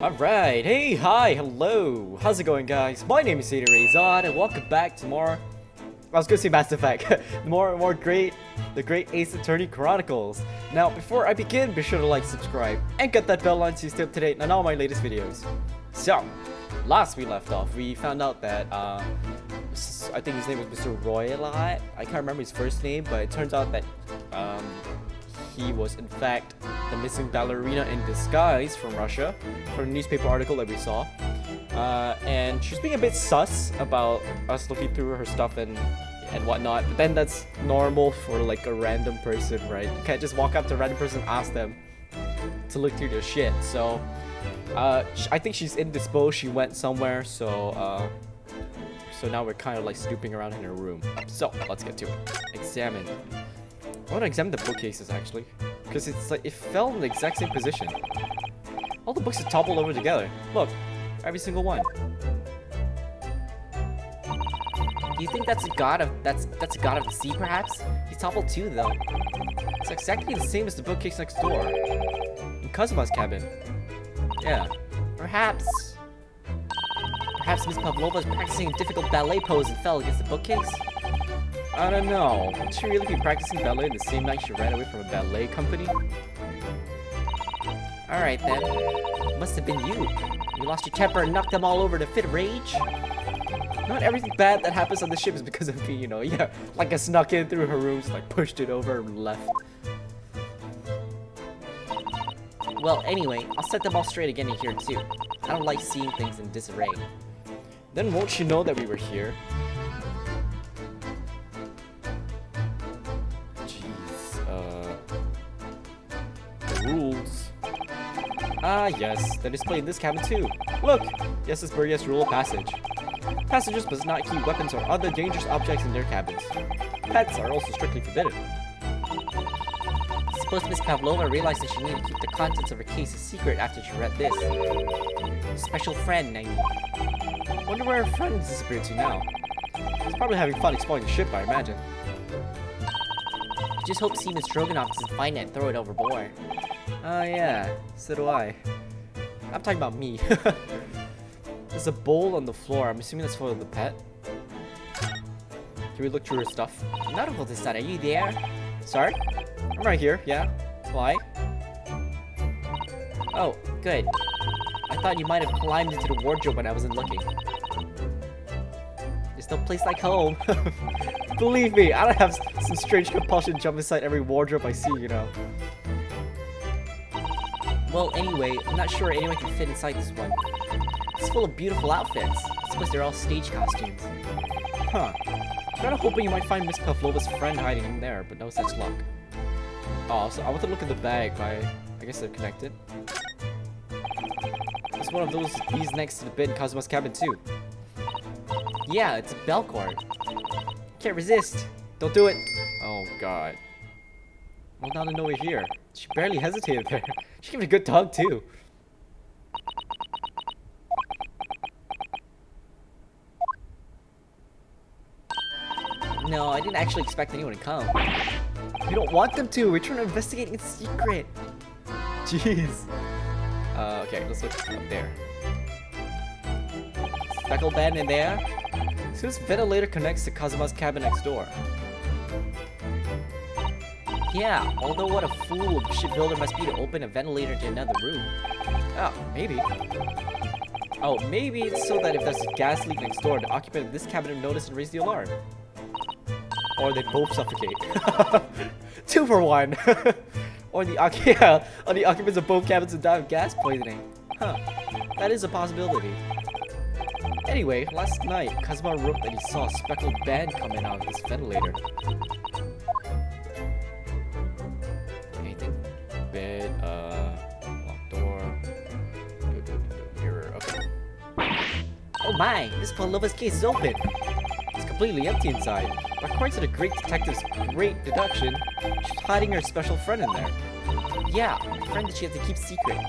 Alright, hey, hi, hello, how's it going guys? My name is ZetaRayZod and welcome back to more, I was gonna say Mass Effect, the Great Ace Attorney Chronicles. Now, before I begin, be sure to like, subscribe, and get that bell on so you stay up to date on all my latest videos. So, last we left off, we found out that, I think his name was Mr. Royalot. I can't remember his first name, but it turns out that, he was in fact the missing ballerina in disguise from Russia, from the newspaper article that we saw. And she's being a bit sus about us looking through her stuff and whatnot. But then that's normal for like a random person, right? You can't just walk up to a random person and ask them to look through their shit. So I think she's indisposed. She went somewhere. So now we're kind of like snooping around in her room. So let's get to it. Examine. I want to examine the bookcases actually, because it's like it fell in the exact same position. All the books are toppled over together. Look, every single one. Do you think that's a god of a god of the sea, perhaps? He's toppled too, though. It's exactly the same as the bookcase next door, in Kazuma's cabin. Yeah. Perhaps Miss Pavlova is practicing a difficult ballet pose and fell against the bookcase. I don't know. Would she really be practicing ballet the same night she ran away from a ballet company? Alright then. Must have been you. You lost your temper and knocked them all over in a fit of rage? Not everything bad that happens on the ship is because of me, you know. Yeah, like I snuck in through her room, just like pushed it over and left. Well, anyway, I'll set them all straight again in here too. I don't like seeing things in disarray. Then won't she know that we were here? Rules. Ah, yes, they're displayed in this cabin too. Look! Yes, it's Buria's rule of passage. Passengers must not keep weapons or other dangerous objects in their cabins. Pets are also strictly forbidden. I suppose Miss Pavlova realized that she needed to keep the contents of her case a secret after she read this. Special friend, I mean. Wonder where her friend disappeared to now. He's probably having fun exploring the ship, I imagine. I just hope Seaman Stroganoff doesn't find it and throw it overboard. Oh yeah, so do I. I'm talking about me. There's a bowl on the floor. I'm assuming that's for the pet. Can we look through her stuff? Naruto-san, are you there? Sorry? I'm right here, yeah. Why? Oh, good. I thought you might have climbed into the wardrobe when I wasn't looking. There's no place like home. Believe me, I don't have some strange compulsion to jump inside every wardrobe I see, you know. Well, anyway, I'm not sure anyone can fit inside this one. It's full of beautiful outfits. I suppose they're all stage costumes. Huh. Kinda hoping you might find Miss Pavlova's friend hiding in there, but no such luck. Oh, so I want to look at the bag, but I guess they're connected. It's one of those bees next to the bed in Kazuma's cabin too. Yeah, it's a bell cord. Can't resist. Don't do it. Oh god. Well, now to know we're here. She barely hesitated there. She gave it a good tug too. No, I didn't actually expect anyone to come. You don't want them to. We're trying to investigate in secret. Jeez. Okay, let's look up there. Speckled bed in there. So this ventilator connects to Kazuma's cabin next door. Yeah, although what a fool a shipbuilder must be to open a ventilator to another room. Oh, maybe. Oh, maybe it's so that if there's a gas leak next door, the occupant of this cabin will notice and raise the alarm. Or they both suffocate. 2 for 1. Or the occupants of both cabins will die of gas poisoning. Huh. That is a possibility. Anyway, last night, Kazuma wrote that he saw a speckled band coming out of this ventilator. Anything? Bed, locked door. Mirror, okay. Oh my, this Pavlova's case is open. It's completely empty inside. But according to the great detective's great deduction, she's hiding her special friend in there. Yeah, a friend that she has to keep secret.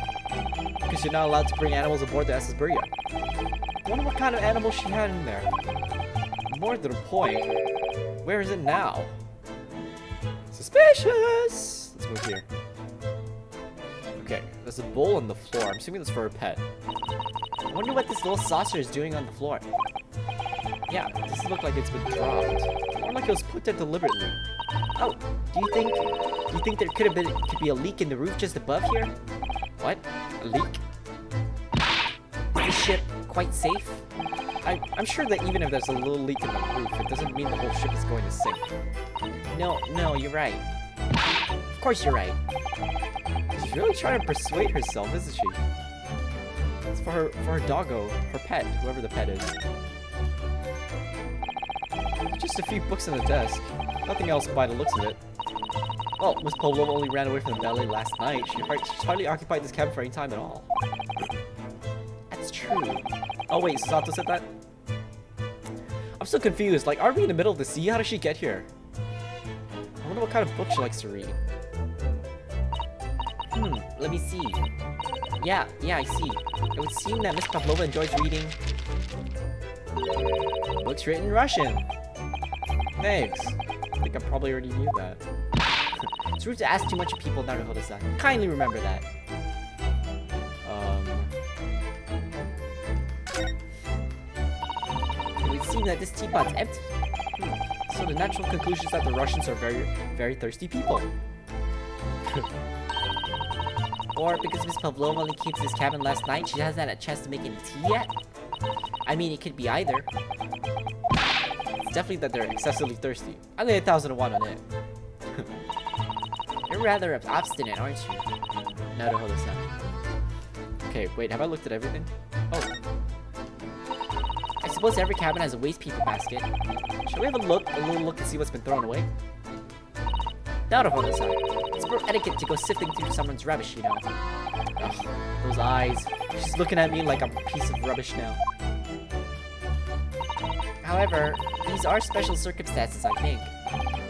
Because you're not allowed to bring animals aboard the SS Buria. I wonder what kind of animal she had in there. More to the point, where is it now? Suspicious! Let's move here. Okay, There's a bowl on the floor. I'm assuming that's for her pet. I wonder what this little saucer is doing on the floor. Yeah, it doesn't look like it's been dropped. Or like it was put there deliberately. Oh, do you think there could be a leak in the roof just above here? What? A leak? Is this ship quite safe? I'm sure that even if there's a little leak in the roof, it doesn't mean the whole ship is going to sink. No, you're right. Of course you're right. She's really trying to persuade herself, isn't she? It's for her doggo, her pet, whoever the pet is. Just a few books on the desk. Nothing else by the looks of it. Well, Miss Pavlova only ran away from the ballet last night. She's hardly occupied this cabin for any time at all. That's true. Oh wait, Sato said that? I'm so confused. Like, are we in the middle of the sea? How does she get here? I wonder what kind of book she likes to read. Let me see. Yeah, I see. It would seem that Miss Pavlova enjoys reading books written in Russian. Thanks. I think I probably already knew that. It's rude to ask too much of people, Naruhodo-san. Kindly remember that. It would seem that this teapot's empty. So the natural conclusion is that the Russians are very, very thirsty people. Or because Miss Pavlova only came to this cabin last night, she hasn't had a chance to make any tea yet? I mean, it could be either. It's definitely that they're excessively thirsty. I lay 1,001 on it. You're rather obstinate, aren't you? Naruhodo-san. Okay, wait, have I looked at everything? Oh. I suppose every cabin has a waste paper basket. Shall we have a little look and see what's been thrown away? Naruhodo-san, it's poor etiquette to go sifting through someone's rubbish, you know. Ugh, those eyes. She's looking at me like I'm a piece of rubbish now. However, these are special circumstances, I think.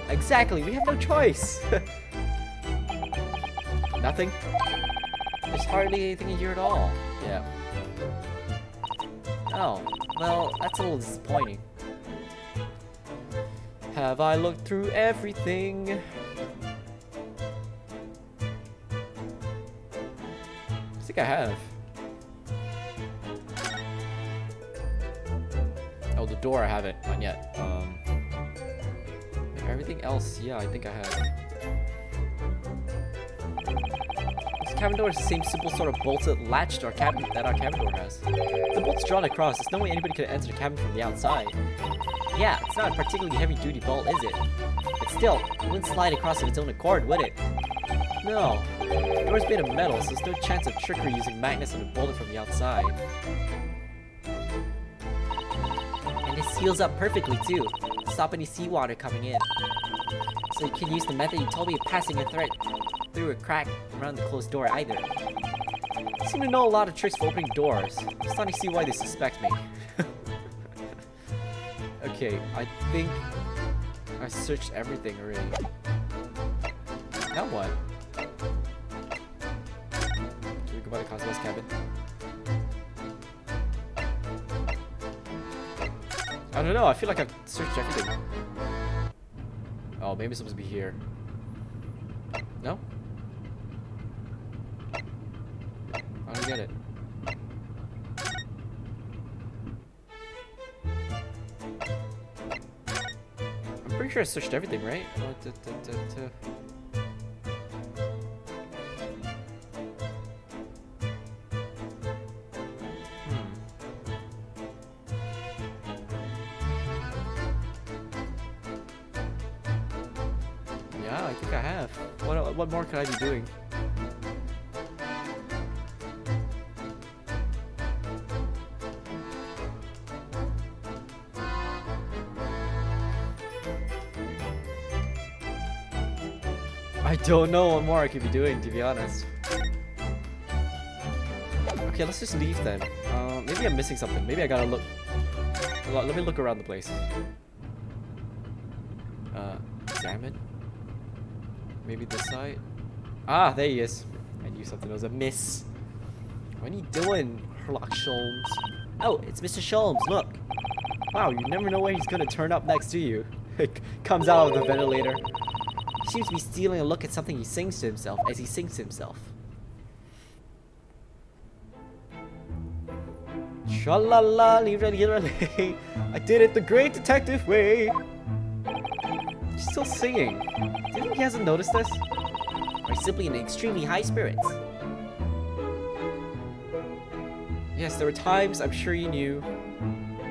Exactly, we have no choice. Nothing? There's hardly anything in here at all. Yeah. Oh, well, that's a little disappointing. Have I looked through everything? I think I have. Oh, the door I haven't. Not yet. Everything else, yeah, I think I have. This cabin door is the same simple sort of bolted latch to our cabin that our cabin door has. The bolt's drawn across. There's no way anybody could enter the cabin from the outside. Yeah, it's not a particularly heavy-duty bolt, is it? But still, it wouldn't slide across of its own accord, would it? No. The door's made of metal, so there's no chance of trickery using magnets on a bolt from the outside. And it seals up perfectly, too. Stop any seawater coming in. So you can use the method you told me of passing a thread through a crack around the closed door either. I seem to know a lot of tricks for opening doors. I'm starting to see why they suspect me. Okay, I think I searched everything already. Now what? Should we go by the Cosmos cabin? I don't know, I feel like I've searched everything. Oh, maybe it's supposed to be here. No? I don't get it. I'm pretty sure I searched everything, right? Yeah, I think I have. What more could I be doing? I don't know what more I could be doing, to be honest. Okay, let's just leave then. Maybe I'm missing something. Maybe I gotta look. Let me look around the place. Examine. Maybe this side. Ah, there he is. I knew something was amiss. What are you doing, Herlock Sholmes? Oh, it's Mr. Sholmes, look. Wow, you never know where he's gonna turn up next to you. It comes out of the ventilator. He seems to be stealing a look at something he sings to himself as he sings to himself. Sha-la-la, li-ra-li-ra-li. I did it the great detective way. He's still singing. Do you think he hasn't noticed this? Or simply in extremely high spirits. Yes, there were times, I'm sure you knew,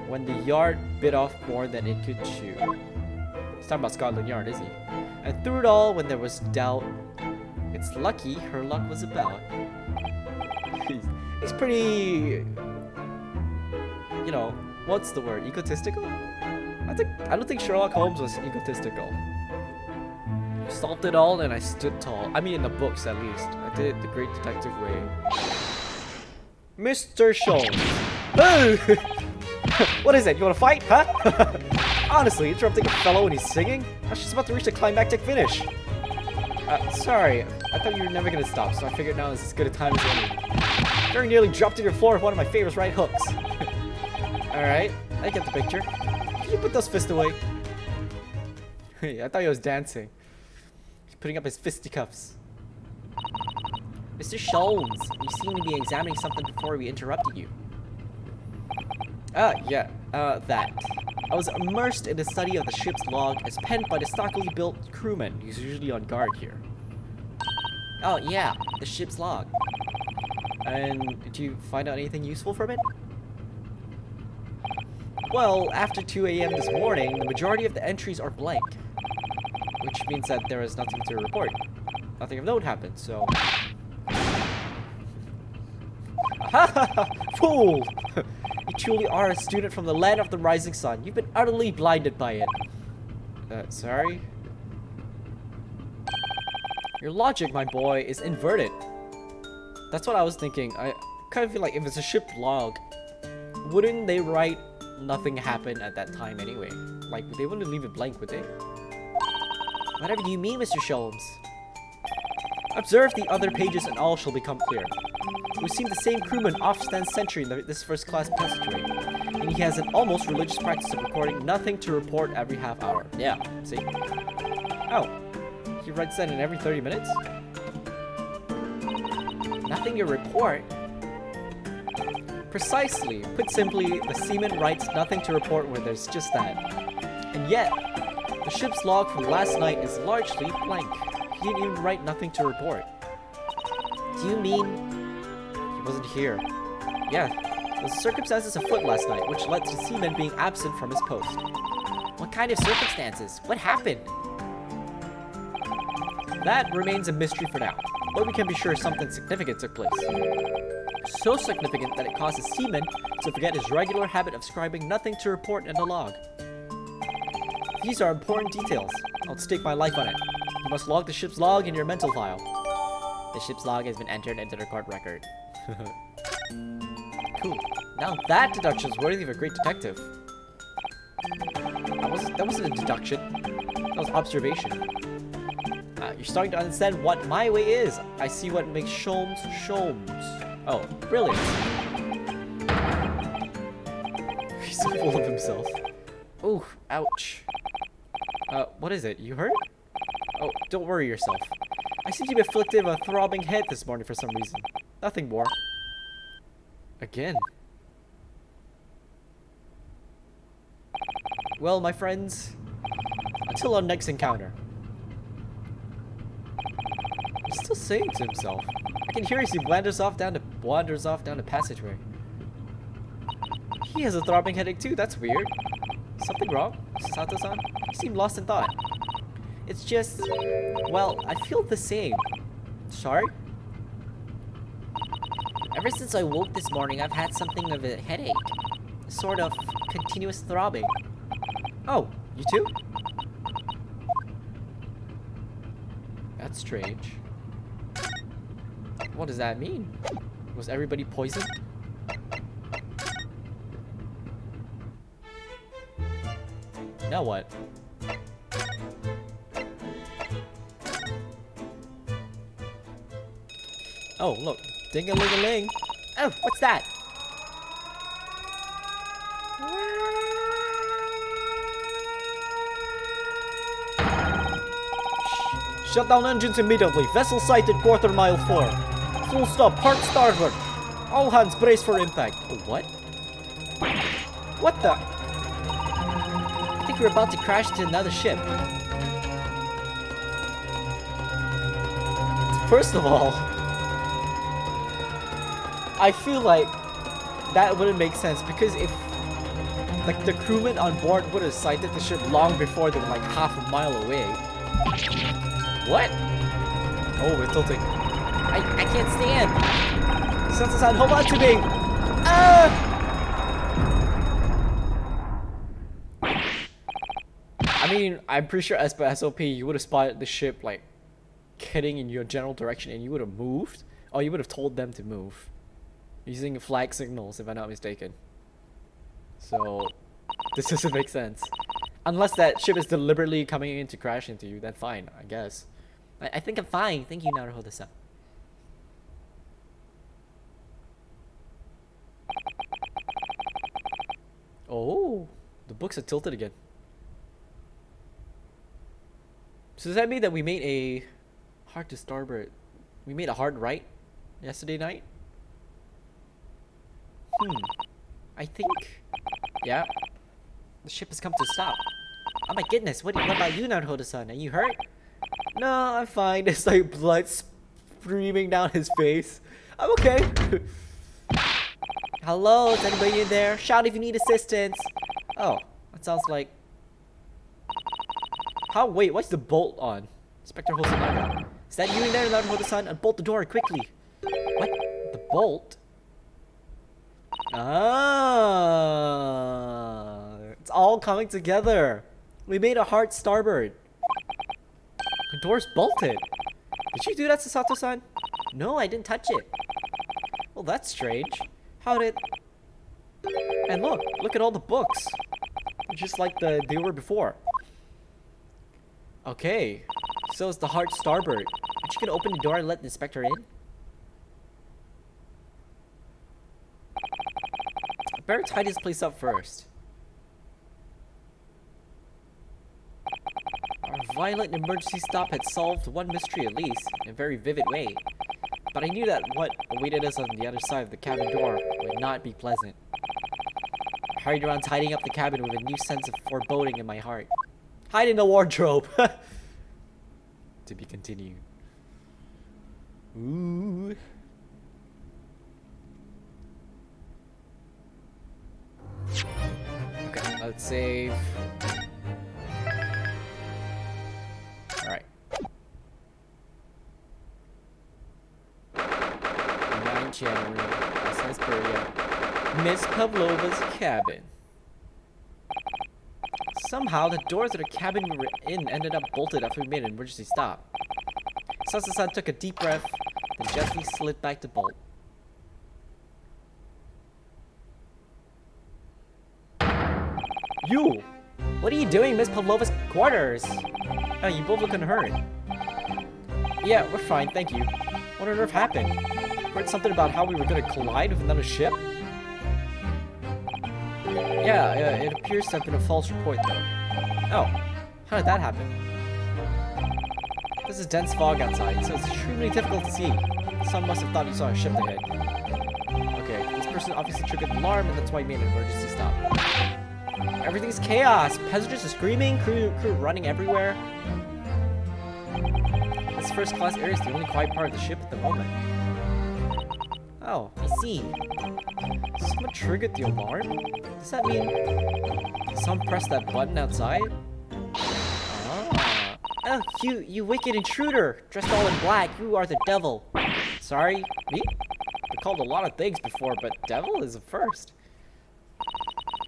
when the yard bit off more than it could chew. He's talking about Scotland Yard, is he? And through it all, when there was doubt, it's lucky Herlock was about. He's pretty, you know, what's the word? Egotistical? I don't think Sherlock Holmes was egotistical. Solved it all and I stood tall. I mean, in the books at least. I did it the great detective way. Mr. Sholmes. What is it? You want to fight, huh? Honestly, interrupting a fellow when he's singing? I was just about to reach the climactic finish. Sorry. I thought you were never going to stop, so I figured now is as good a time as any. Very nearly dropped to your floor with one of my favorite right hooks. Alright, I get the picture. Can you put those fists away? Hey, I thought he was dancing. He's putting up his fisticuffs. Mr. Sholmes, you seem to be examining something before we interrupted you. That. I was immersed in the study of the ship's log as penned by the stockily built crewman who's usually on guard here. Oh yeah, the ship's log. And did you find out anything useful from it? Well, after 2 a.m. this morning, the majority of the entries are blank. Which means that there is nothing to report. Nothing of note happened, so... Fool! You truly are a student from the land of the rising sun. You've been utterly blinded by it. Sorry? Your logic, my boy, is inverted. That's what I was thinking. I kind of feel like if it's a ship log, wouldn't they write nothing happened at that time anyway? Like, they wouldn't leave it blank, would they? Whatever do you mean, Mr. Sholmes? Observe the other pages and all shall become clear. We've seen the same crewman off stand sentry in this first-class passageway, and he has an almost religious practice of recording nothing to report every half hour. Yeah, see? Oh, he writes that in every 30 minutes? Nothing to report? Precisely. Put simply, the seaman writes nothing to report where there's just that. And yet, the ship's log from last night is largely blank. He didn't even write nothing to report. Do you mean... He wasn't here. Yeah, there was circumstances afoot last night, which led to the seaman being absent from his post. What kind of circumstances? What happened? That remains a mystery for now, but we can be sure something significant took place. So significant that it caused the seaman to forget his regular habit of scribing nothing to report in the log. These are important details. I'll stake my life on it. You must log the ship's log in your mental file. The ship's log has been entered into the court record. Cool. Now that deduction is worthy of a great detective. That wasn't a deduction. That was observation. You're starting to understand what my way is. I see what makes Sholmes Sholmes. Oh, brilliant. He's so full of himself. Ooh, ouch. What is it? You hurt? Oh, don't worry yourself. I seem to be afflicted with a throbbing head this morning for some reason. Nothing more. Again. Well, my friends, until our next encounter. He's still saying to himself. I can hear as he wanders off down the passageway. He has a throbbing headache too. That's weird. Something wrong, Sato-san? You seem lost in thought. It's just, well, I feel the same. Sorry? Ever since I woke this morning, I've had something of a headache. A sort of continuous throbbing. Oh, you too? That's strange. What does that mean? Was everybody poisoned? Now what? Oh, look. Ding-a-ling-a-ling. Oh, what's that? Shut down engines immediately. Vessel sighted quarter mile 4. Full stop. Port starboard. All hands brace for impact. Oh, what? What the? I think we're about to crash into another ship. First of all, I feel like that wouldn't make sense because if like the crewmen on board would have sighted the ship long before they were like half a mile away. What? Oh, we're tilting. I can't stand. Sense-san, hold on to me! Ah! I mean, I'm pretty sure as per SOP, you would have spotted the ship like heading in your general direction and you would have moved, or you would have told them to move using flag signals, if I'm not mistaken. So this doesn't make sense. Unless that ship is deliberately coming in to crash into you, then fine, I guess. I think I'm fine. Thank you, Naruhodo-san. Oh, the books are tilted again. So does that mean that we made a hard to starboard? We made a hard right yesterday night? I think. Yeah. The ship has come to stop. Oh my goodness, what about you, Naruhodo-san? Are you hurt? No, I'm fine. There's like blood streaming down his face. I'm okay. Hello, is anybody in there? Shout if you need assistance. Oh, that sounds like... How? Wait, what's the bolt on? Inspector Hosonaga. Is that you in there, Naruhodo-san? Unbolt the door quickly. What? The bolt? Ah, it's all coming together. We made a hard starboard. The door's bolted. Did you do that, Sasato-san? No, I didn't touch it. Well, that's strange. How did... And look at all the books. Just like they were before. Okay, so it's the hard starboard. Aren't you gonna open the door and let the inspector in? I better tidy this place up first. Our violent emergency stop had solved one mystery at least, in a very vivid way. But I knew that what awaited us on the other side of the cabin door would not be pleasant. I hurried around tidying up the cabin with a new sense of foreboding in my heart. Hide in the wardrobe! To be continued. Ooh. Okay, let's save. Alright. 9 January, SS Buria. Miss Pavlova's cabin. Somehow, the door to the cabin we were in ended up bolted after we made an emergency stop. Sasa-san took a deep breath, then gently slid back the bolt. You! What are you doing in Miss Pavlova's quarters? Oh, you both look unhurt. Yeah, we're fine, thank you. What on earth happened? Heard something about how we were gonna collide with another ship? Yeah, it appears to have been a false report though. Oh, how did that happen? This is dense fog outside, so it's extremely difficult to see. Some must have thought he saw a ship ahead. Okay, this person obviously triggered an alarm and that's why he made an emergency stop. Everything's chaos! Passengers are screaming, crew running everywhere. This first class area is the only quiet part of the ship at the moment. Oh, I see. Someone triggered the alarm? Does that mean someone pressed that button outside? Ah. Oh, you wicked intruder! Dressed all in black, you are the devil. Sorry? Me? Been called a lot of things before, but devil is a first.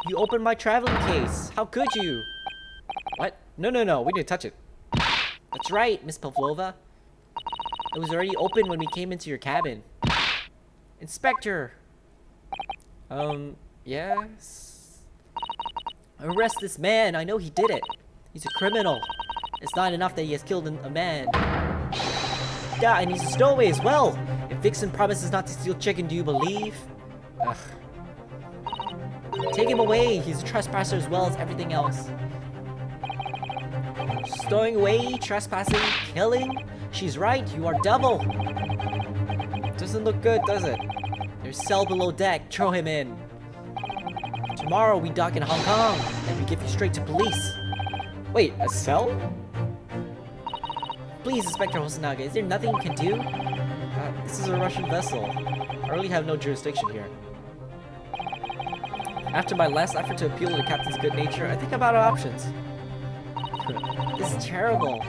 You opened my traveling case. How could you? What? No, we didn't touch it. That's right, Miss Pavlova. It was already open when we came into your cabin. Inspector! Yes? Arrest this man. I know he did it. He's a criminal. It's not enough that he has killed a man. Yeah, and he's a stowaway as well. If Vixen promises not to steal chicken, do you believe? Ugh. Take him away. He's a trespasser as well as everything else. Stowing away, trespassing, killing? She's right, you are double. Doesn't look good, does it? There's cell below deck. Throw him in. Tomorrow we dock in Hong Kong, and we give you straight to police. Wait, a cell? Please, Inspector Hosonaga, is there nothing you can do? This is a Russian vessel. I really have no jurisdiction here. After my last effort to appeal to the captain's good nature, I think I'm out of options. This is terrible.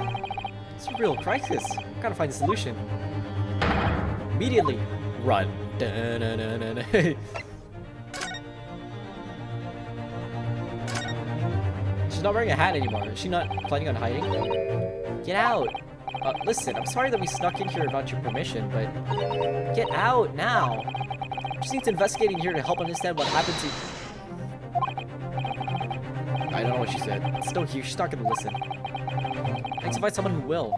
It's a real crisis. Gotta find a solution. Immediately. Run. Da-na-na-na-na. She's not wearing a hat anymore. Is she not planning on hiding? Get out. Listen, I'm sorry that we snuck in here without your permission, but Get out now. just need to investigate in here to help understand what happened to... I don't know what she said. It's no use. She's not gonna listen. I need to find someone who will.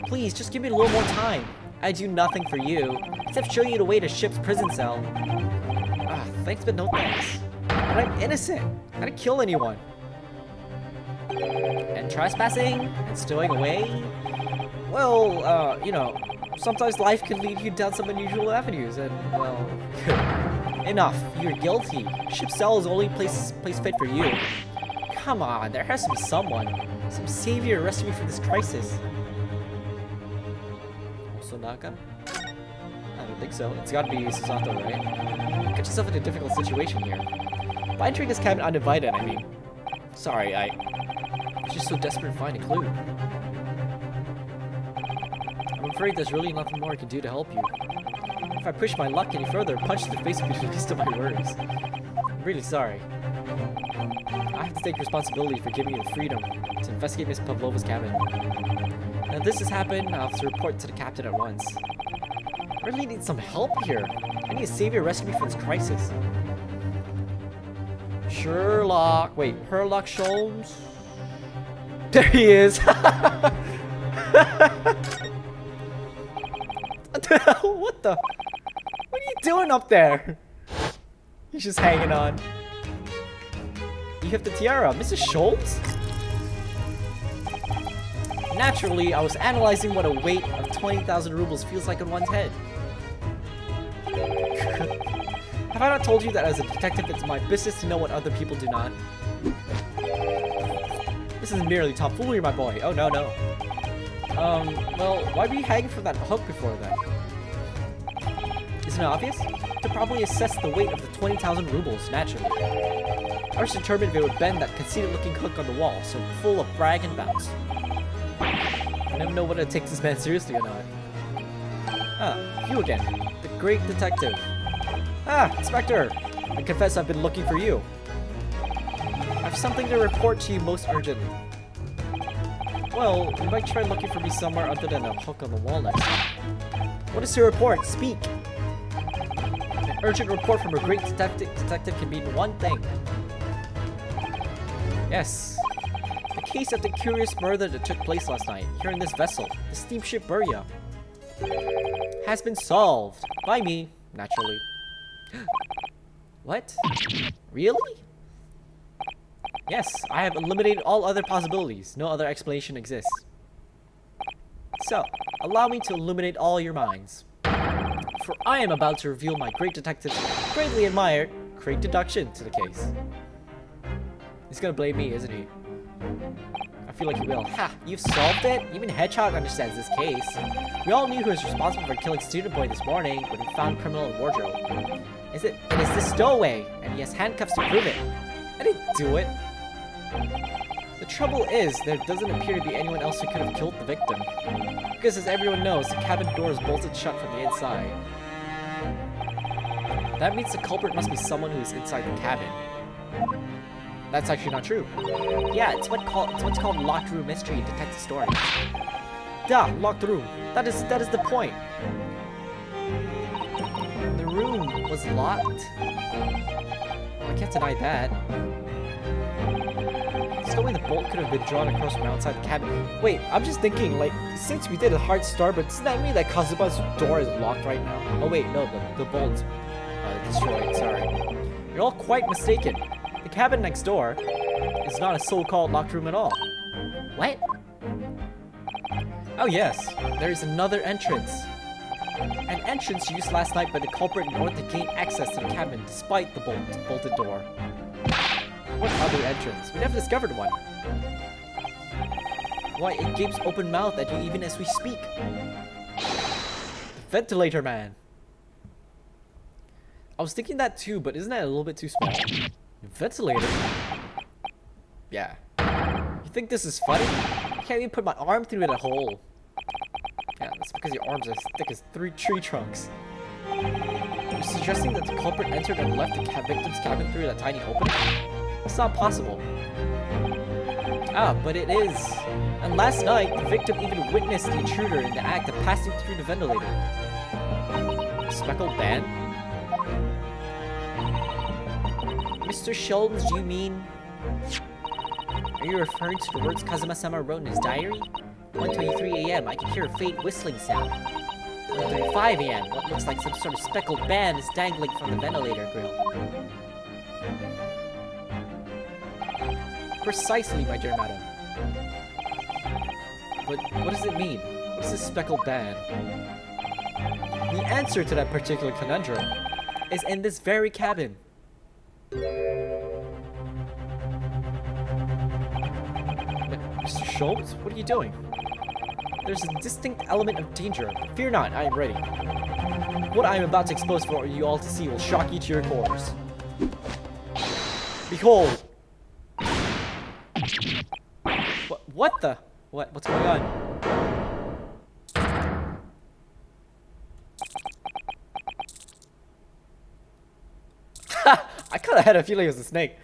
Please, just give me a little more time. I do nothing for you, except show you the way to ship's prison cell. Thanks, but no thanks. But I'm innocent. I didn't kill anyone. And trespassing? And stowing away? Well, you know, sometimes life can lead you down some unusual avenues, and, well... Enough. You're guilty. Ship's cell is the only place fit for you. Come on, there has to be someone. Some savior to rescue me from this crisis. Sonaka? I don't think so. It's gotta be Susato, right? Get yourself in a difficult situation here. By entering this cabin uninvited, I mean. Sorry, I was just so desperate to find a clue. I'm afraid there's really nothing more I can do to help you. If I push my luck any further, punch to the face would be the least of my worries. I'm really sorry. I have to take responsibility for giving you the freedom to investigate Miss Pavlova's cabin. Now, if this has happened, I'll have to report to the captain at once. I really need some help here. I need a savior to rescue me from this crisis. Sherlock. Wait, Herlock Sholmes? There he is! What the hell? What the? What are you doing up there? He's just hanging on. You have the tiara, Mrs. Sholmes? Naturally, I was analyzing what a weight of 20,000 rubles feels like on one's head. Have I not told you that as a detective, it's my business to know what other people do not? This is merely tomfoolery, my boy. Oh, no, no. Well, why were you hanging from that hook before then? Isn't it obvious? To properly assess the weight of the 20,000 rubles, naturally. I was determined if it would bend that conceited-looking hook on the wall, so full of brag and bounce. I never know whether to take this man seriously or not. Ah, you again. The great detective. Ah, Inspector! I confess I've been looking for you. I have something to report to you most urgently. Well, you might try looking for me somewhere other than a hook on the wall next time. What is your report? Speak! An urgent report from a great detective can mean one thing. Yes. The case of the curious murder that took place last night, here in this vessel, the steamship Burya, has been solved. By me, naturally. What? Really? Yes, I have eliminated all other possibilities. No other explanation exists. So, allow me to illuminate all your minds. For I am about to reveal my great detective's greatly admired great deduction to the case. He's gonna blame me, isn't he? I feel like he will. Ha! You've solved it? Even Hedgehog understands this case. We all knew who was responsible for killing Student Boy this morning when we found criminal in wardrobe. It is the stowaway, and he has handcuffs to prove it. I didn't do it. The trouble is, there doesn't appear to be anyone else who could have killed the victim. Because as everyone knows, the cabin door is bolted shut from the inside. That means the culprit must be someone who is inside the cabin. That's actually not true. Yeah, it's what's called locked room mystery in detective stories. Duh, locked room. That is the point. The room was locked. I can't deny that. There's no way the bolt could have been drawn across from outside the cabin. Wait, I'm just thinking, like, since we did a hard start, but doesn't that mean that Kazuba's door is locked right now? Oh wait, no, the bolt's destroyed, sorry. You're all quite mistaken. The cabin next door is not a so-called locked room at all. What? Oh yes, there is another entrance. An entrance used last night by the culprit in order to gain access to the cabin despite the bolted door. What other entrance? We never discovered one. Why, it gapes open mouth at you even as we speak. Ventilator man. I was thinking that too, but isn't that a little bit too small? Ventilator? Yeah. You think this is funny? I can't even put my arm through that hole. Yeah, that's because your arms are as thick as 3 tree trunks. You're suggesting that the culprit entered and left the victim's cabin through that tiny opening? It's not possible. Ah, but it is. And last night, the victim even witnessed the intruder in the act of passing through the ventilator. Speckled band? Mr. Sholmes, do you mean... Are you referring to the words Kazuma-sama wrote in his diary? 1:23 a.m. I can hear a faint whistling sound. 1:35 a.m. What looks like some sort of speckled band is dangling from the ventilator grill. Precisely, my dear madam. But what does it mean? What is this speckled band? The answer to that particular conundrum is in this very cabin. Mr. Schultz, what are you doing? There's a distinct element of danger. Fear not, I am ready. What I am about to expose for you all to see will shock you to your cores. Behold! What the? What's going on? I kinda had a feeling it was a snake.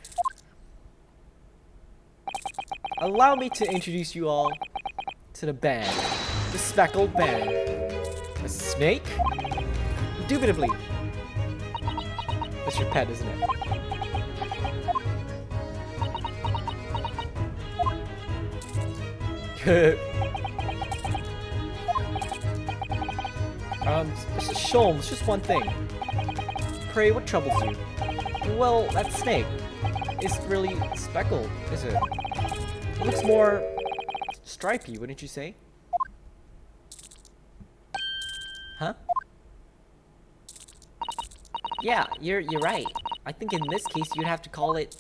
Allow me to introduce you all to the band. The speckled band. A snake? Indubitably. That's your pet, isn't it? Mr. Sholmes, just one thing. Pray, what troubles you? Well, that snake isn't really speckled, is it? It looks more stripy, wouldn't you say? Huh? Yeah, you're right. I think in this case you'd have to call it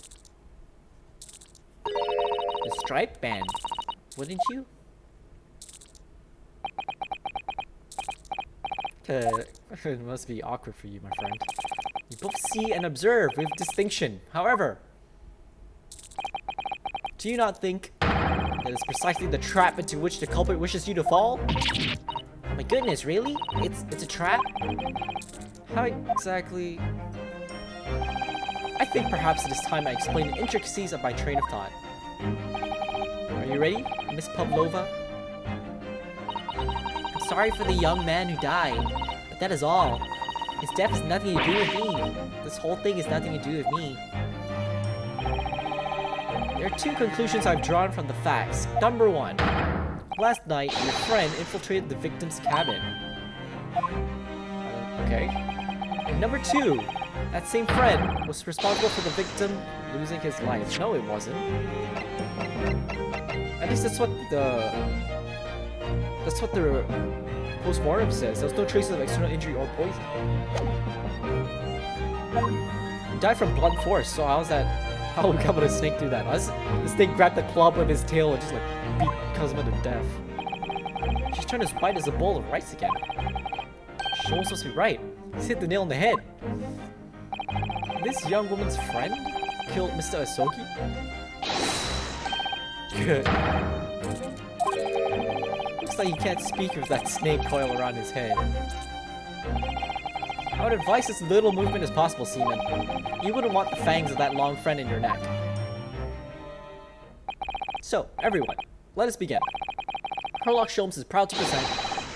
the striped band, wouldn't you? It must be awkward for you, my friend. You both see and observe with distinction. However, do you not think that it's precisely the trap into which the culprit wishes you to fall? Oh my goodness, really? It's a trap? How exactly? I think perhaps it is time I explain the intricacies of my train of thought. Are you ready, Miss Pavlova? I'm sorry for the young man who died, but that is all. His death has nothing to do with me. This whole thing has nothing to do with me. There are 2 conclusions I've drawn from the facts. Number 1. Last night, your friend infiltrated the victim's cabin. Okay. And number 2. That same friend was responsible for the victim losing his life. No, it wasn't. At least that's what the post-mortem says. There was no traces of external injury or poison. He died from blunt force, so how would a snake do that? The snake grabbed the club with his tail and just like beat Kazuma to death. She's turned as white as a bowl of rice again. Shoul's supposed to be right. He's hit the nail on the head. This young woman's friend killed Mr. Asoki? Good. Looks like he can't speak with that snake coil around his head. I would advise as little movement as possible, Seaman. You wouldn't want the fangs of that long friend in your neck. So, everyone, let us begin. Herlock Sholmes is proud to present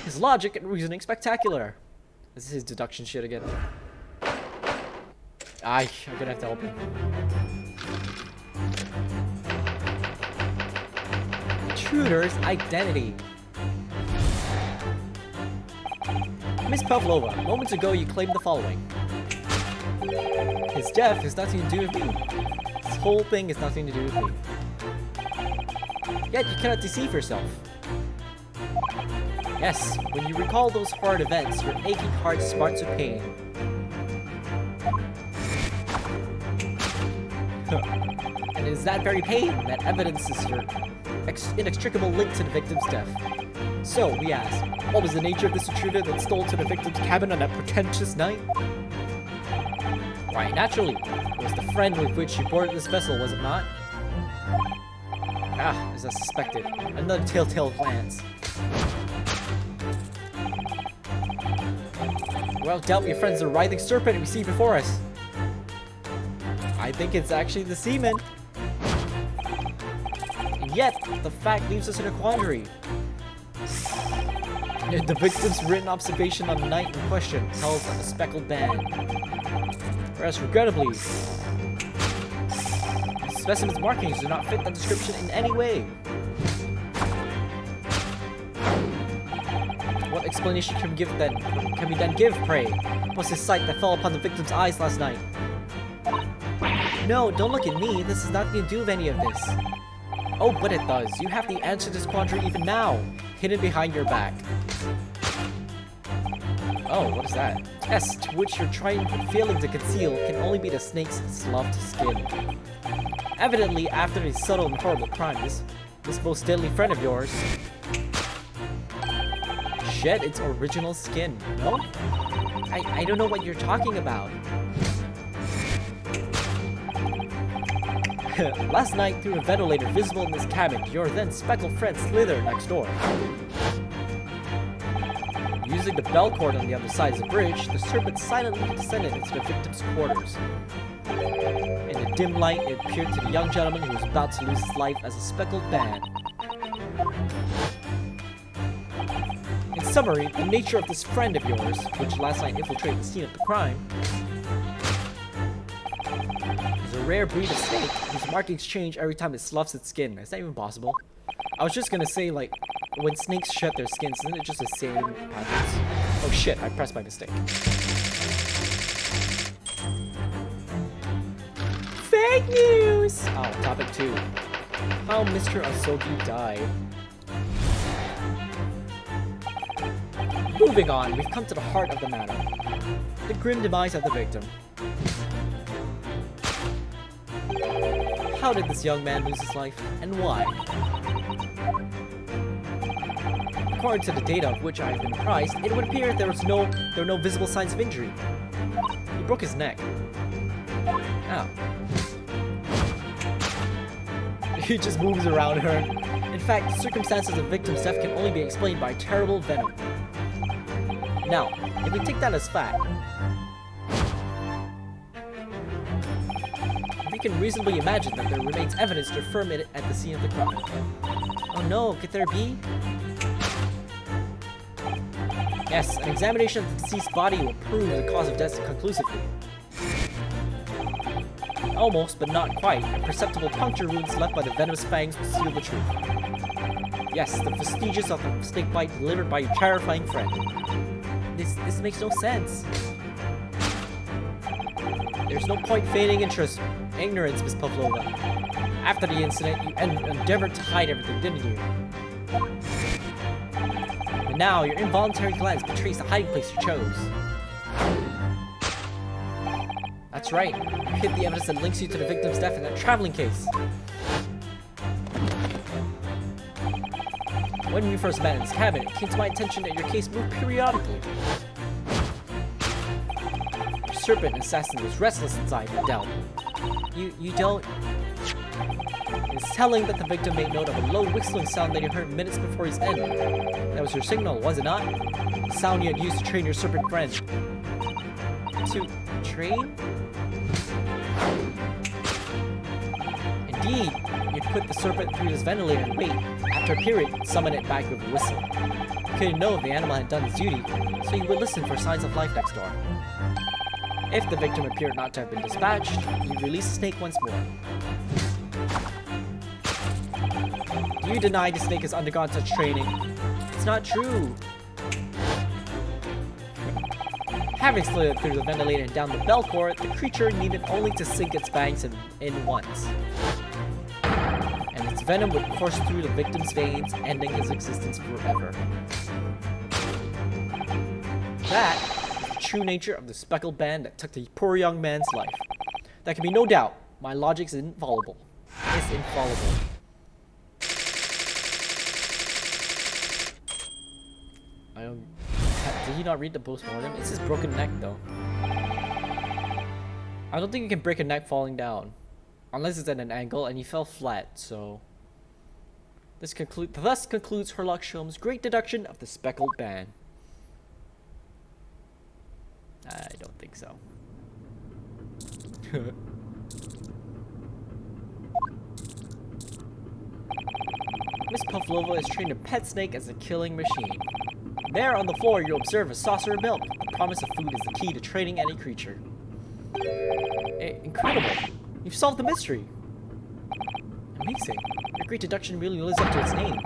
his logic and reasoning spectacular. This is his deduction shit again. I'm gonna have to help him. Intruder's identity. Miss Pavlova, moments ago you claimed the following. His death has nothing to do with me. This whole thing has nothing to do with me. Yet you cannot deceive yourself. Yes, when you recall those horrid events, your aching heart smarts with pain. And it is that very pain that evidences your inextricable link to the victim's death. So, we ask, what was the nature of this intruder that stole to the victim's cabin on that pretentious night? Why, naturally, it was the friend with which you boarded this vessel, was it not? Ah, as I suspected. Another telltale glance. Well, doubt your friend's the writhing serpent we see before us. I think it's actually the seaman. And yet, the fact leaves us in a quandary. The victim's written observation on the night in question tells of a speckled band. Whereas, regrettably, the specimen's markings do not fit that description in any way. What explanation can we then give, pray? What's the sight that fell upon the victim's eyes last night? No, don't look at me. This has nothing to do with any of this. Oh, but it does. You have the answer to this quandary even now, hidden behind your back. Oh, what is that? Test which you're failing to conceal can only be the snake's sloughed skin. Evidently, after a subtle and horrible crime, this most deadly friend of yours shed its original skin. No? I don't know what you're talking about. Last night, through a ventilator visible in this cabin, your then speckled friend slithered next door. Using the bell cord on the other side of the bridge, the serpent silently descended into the victim's quarters. In the dim light, it appeared to the young gentleman who was about to lose his life as a speckled band. In summary, the nature of this friend of yours, which last night infiltrated the scene of the crime, is a rare breed of snake whose markings change every time it sloughs its skin. Is that even possible? I was just gonna say, like, when snakes shed their skins, isn't it just the same patterns? Oh shit, I pressed by mistake. Fake news! Oh, topic 2. How Mr. Asogi died. Moving on, we've come to the heart of the matter. The grim demise of the victim. How did this young man lose his life, and why? According to the data of which I have been apprised, it would appear there were no visible signs of injury. He broke his neck. Ow. He just moves around her. In fact, the circumstances of the victim's death can only be explained by terrible venom. Now, if we take that as fact, we can reasonably imagine that there remains evidence to affirm it at the scene of the crime. Oh no, could there be? Yes, an examination of the deceased's body will prove the cause of death conclusively. Almost, but not quite, perceptible puncture wounds left by the venomous fangs will seal the truth. Yes, the vestiges of the snake bite delivered by your terrifying friend. This makes no sense. There's no point feigning ignorance, Miss Pavlova. After the incident, you endeavored to hide everything, didn't you? But now, your involuntary glance betrays the hiding place you chose. That's right. You hid the evidence that links you to the victim's death in that traveling case. When we first met in this cabin, it came to my attention that your case moved periodically. Your serpent assassin was restless inside, no doubt. You don't... It's telling that the victim made note of a low whistling sound that you heard minutes before his end. That was your signal, was it not? The sound you had used to train your serpent friend. To train? Indeed, you'd put the serpent through this ventilator and wait. After a period, summon it back with a whistle. You couldn't know if the animal had done its duty, so you would listen for signs of life next door. If the victim appeared not to have been dispatched, you release the snake once more. Do you deny the snake has undergone such training? It's not true. Having slid through the ventilator and down the bell cord, the creature needed only to sink its fangs in once. And its venom would course through the victim's veins, ending his existence forever. that is the true nature of the speckled band that took the poor young man's life. There can be no doubt. My logic is infallible. It's infallible. I don't... Did he not read the postmortem? It's his broken neck, though. I don't think you can break a neck falling down. Unless it's at an angle, and he fell flat, so... Thus concludes Herlock Sholmes' great deduction of the speckled band. I don't think so. Miss Pavlova is trained a pet snake as a killing machine. There on the floor, you observe a saucer of milk. The promise of food is the key to training any creature. Incredible! You've solved the mystery! Amazing. Your great deduction really lives up to its name.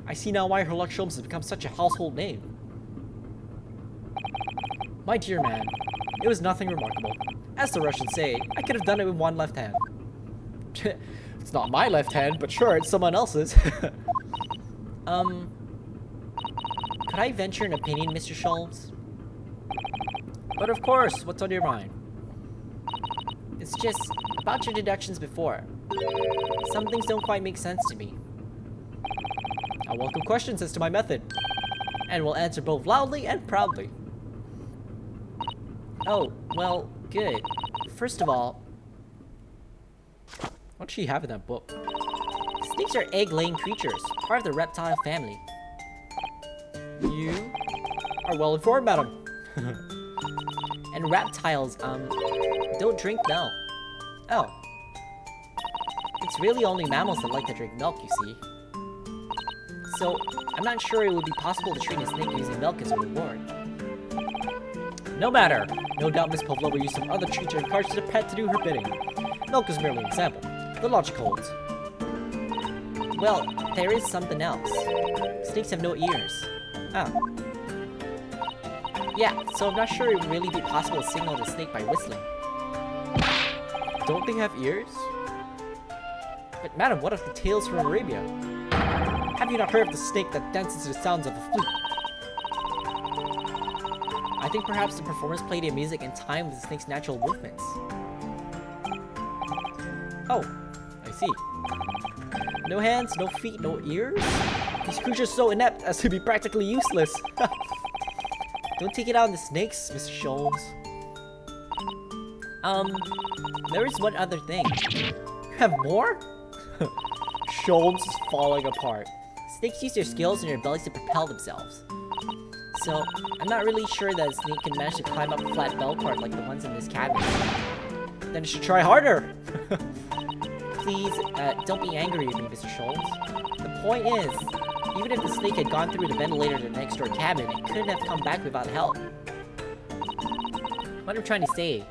I see now why Herlock Sholmes has become such a household name. My dear man, it was nothing remarkable. As the Russians say, I could have done it with one left hand. It's not my left hand, but sure, it's someone else's. Could I venture an opinion, Mr. Sholmes? But of course, what's on your mind? It's just about your deductions before. Some things don't quite make sense to me. I welcome questions as to my method, and will answer both loudly and proudly. Oh, well, good. First of all, what does she have in that book? Snakes are egg-laying creatures, part of the reptile family. You are well informed, madam. And reptiles, don't drink milk. Oh. It's really only mammals that like to drink milk, you see. So, I'm not sure it would be possible to train a snake using milk as a reward. No matter. No doubt Miss Pavlova used some other treat to encourage the pet to do her bidding. Milk is merely an example. The logic holds. Well, there is something else. Snakes have no ears. Oh. Yeah, so I'm not sure it would really be possible to signal the snake by whistling. Don't they have ears? But madam, what of the tales from Arabia? Have you not heard of the snake that dances to the sounds of the flute? I think perhaps the performers play their music in time with the snake's natural movements. Oh, I see. No hands, no feet, no ears? These creatures are so inept as to be practically useless. Don't take it out on the snakes, Mr. Sholmes. There is one other thing. You have more? Sholmes is falling apart. Snakes use their skills and their abilities to propel themselves. So, I'm not really sure that a snake can manage to climb up a flat bell cord like the ones in this cabin. Then it should try harder! Please, don't be angry with me, Mr. Sholmes. The point is, even if the snake had gone through the ventilator to the next door cabin, it couldn't have come back without help. What I'm trying to say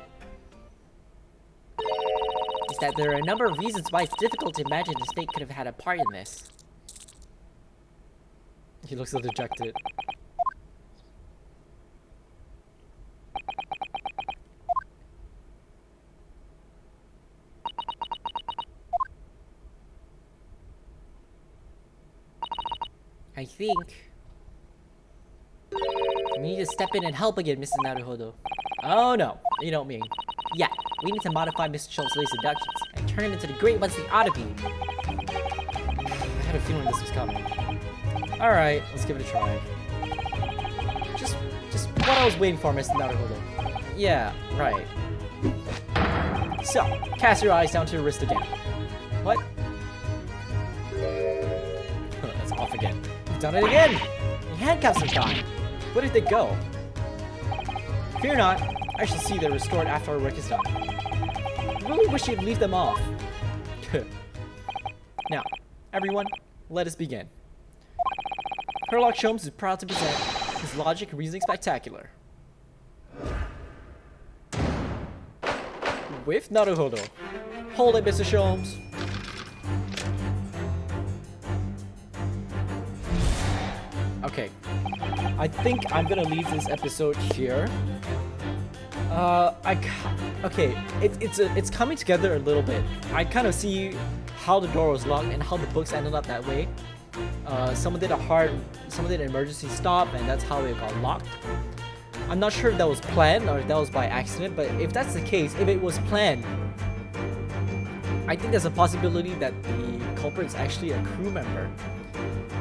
is that there are a number of reasons why it's difficult to imagine the snake could have had a part in this. He looks so dejected. I think we need to step in and help again, Mr. Naruhodo. Oh no, you don't mean. Yeah, we need to modify Mr. Sholmes' latest deductions and turn him into the great ones they ought to be. I had a feeling this was coming. Alright, let's give it a try. Just what I was waiting for, Mr. Naruhodo. Yeah, right. So, cast your eyes down to your wrist again. What? That's off again. You've done it again! The handcuffs are gone! Where did they go? Fear not, I shall see they're restored after our work is done. I really wish you'd leave them off. Now, everyone, let us begin. Herlock Sholmes is proud to present his logic and reasoning spectacular. With Naruhodo. Hold it, Mr. Sholmes. Okay, I think I'm gonna leave this episode here. Okay, it's coming together a little bit. I kind of see how the door was locked and how the books ended up that way. Someone did an emergency stop, and that's how it got locked. I'm not sure if that was planned or if that was by accident, but if that's the case, if it was planned, I think there's a possibility that the culprit is actually a crew member.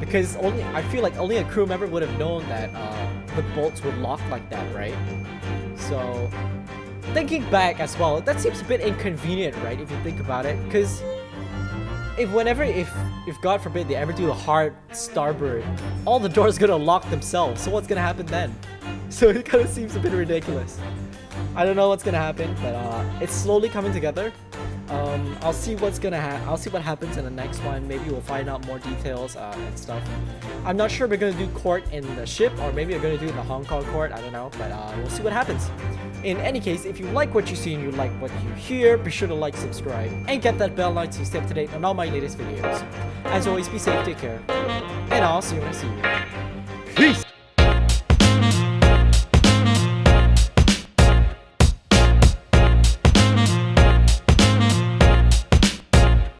Because I feel like only a crew member would have known that the bolts would lock like that, right? So, thinking back as well, that seems a bit inconvenient, right? If you think about it, because if God forbid they ever do a hard starboard, all the doors gonna lock themselves. So what's gonna happen then? So it kind of seems a bit ridiculous. I don't know what's gonna happen, but it's slowly coming together. I'll see what's gonna I'll see what happens in the next one. Maybe we'll find out more details and stuff. I'm not sure if we're gonna do court in the ship or maybe we're gonna do it in the Hong Kong court. I don't know, but we'll see what happens. In any case, if you like what you see and you like what you hear, be sure to like, subscribe, and get that bell icon to stay up to date on all my latest videos. As always, be safe, take care, and I'll see you when I see you. Peace!